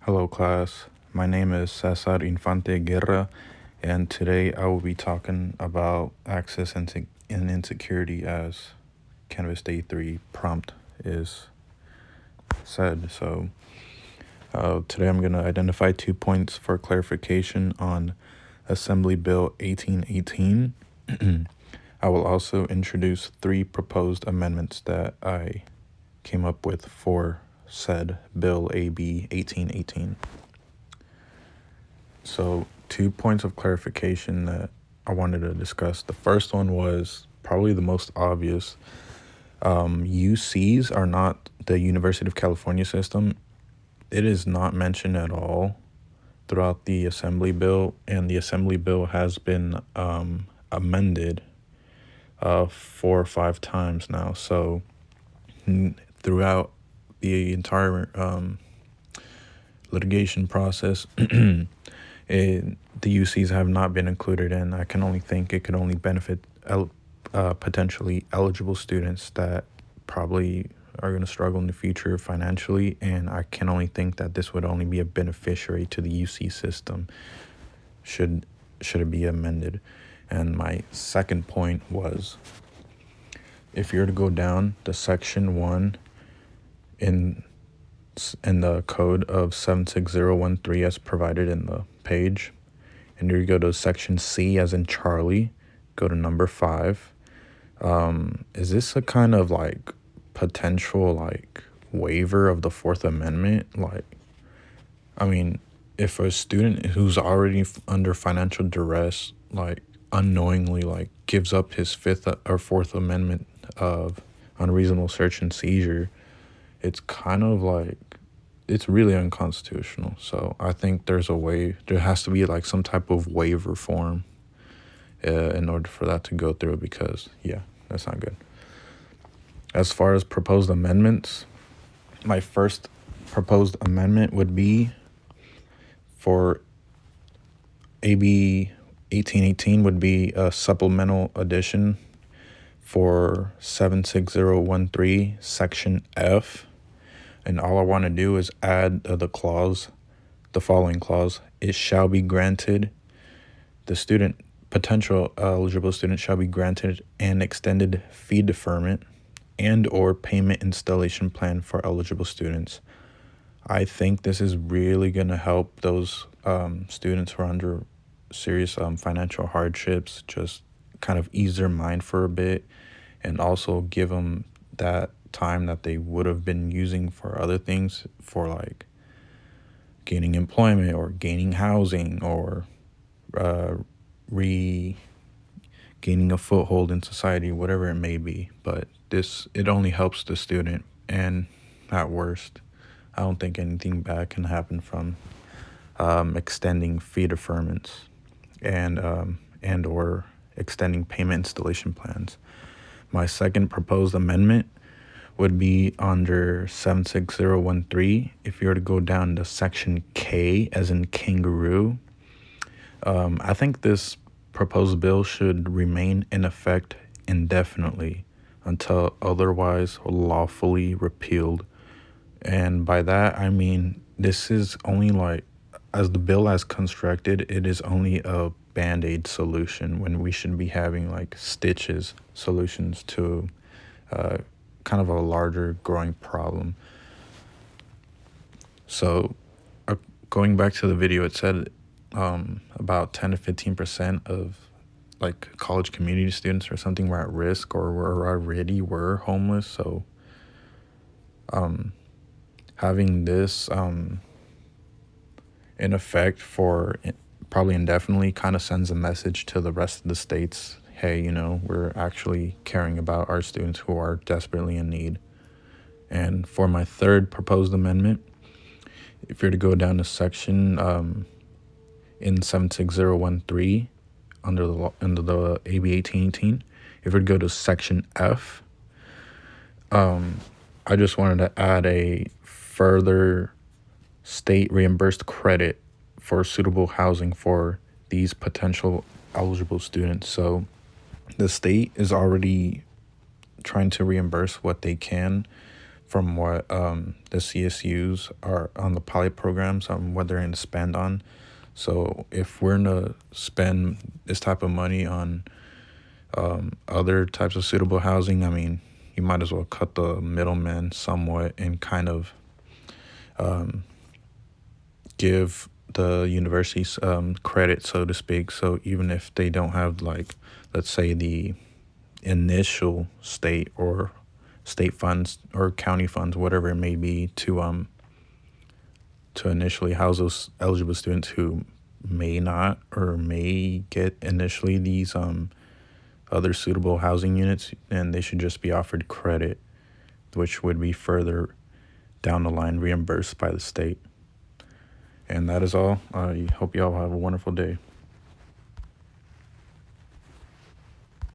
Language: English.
Hello, class. My name is Cesar Infante Guerra, and today I will be talking about access and insecurity as Canvas Day 3 prompt is said. Today I'm going to identify 2 points for clarification on Assembly Bill 1818. I will also introduce 3 proposed amendments that I came up with for said Bill AB 1818. So, 2 points of clarification that I wanted to discuss. The first one was probably the most obvious. UCs are not the University of California system. It is not mentioned at all throughout the Assembly Bill, and the Assembly Bill has been amended 4 or 5 times now. So, throughout the entire litigation process, the UCs have not been included in. I can only think it could only benefit potentially eligible students that probably are going to struggle in the future financially, and I can only think that this would only be a beneficiary to the UC system should it be amended. And my second point was, if you're to go down to section 1 in the code of 76013 as provided in the page, and you go to section C as in Charlie, go to number 5. Is this a kind of like potential like waiver of the Fourth Amendment? If a student who's already under financial duress like unknowingly like gives up his Fifth or Fourth Amendment of unreasonable search and seizure, it's kind of like, it's really unconstitutional. So I think there has to be like some type of waiver form in order for that to go through, because that's not good. As far as proposed amendments, my first proposed amendment would be for AB 1818 would be a supplemental addition for 76013 section F. And all I want to do is add the following clause: it shall be granted, the potential eligible student shall be granted an extended fee deferment and or payment installation plan for eligible students. I think this is really going to help those students who are under serious financial hardships, just kind of ease their mind for a bit, and also give them that time that they would have been using for other things, for like gaining employment or gaining housing or regaining a foothold in society, whatever it may be. But it only helps the student, and at worst, I don't think anything bad can happen from extending fee deferments and or extending payment installation plans. My second proposed amendment would be under 76013. If you were to go down to section K as in kangaroo, I think this proposed bill should remain in effect indefinitely until otherwise lawfully repealed. And by that, I mean, this is only like, as the bill as constructed, it is only a Band-Aid solution when we should be having like solutions to kind of a larger growing problem. So going back to the video, it said about 10 to 15% of like college community students or something were at risk or were homeless. So having this in effect for probably indefinitely kind of sends a message to the rest of the states: hey, we're actually caring about our students who are desperately in need. And for my third proposed amendment, if you're to go down to section in 76013 under the AB 1818, if you're to go to section F, I just wanted to add a further state reimbursed credit for suitable housing for these potential eligible students. So the state is already trying to reimburse what they can from what the CSUs are on the pilot programs, what they're going to spend on. So if we're going to spend this type of money on other types of suitable housing, I mean, you might as well cut the middleman somewhat and kind of give the universities credit, so to speak. So even if they don't have, like, let's say the initial state funds or county funds, whatever it may be, to initially house those eligible students who may not or may get initially these other suitable housing units, and they should just be offered credit, which would be further down the line reimbursed by the state. And that is all. I hope y'all have a wonderful day.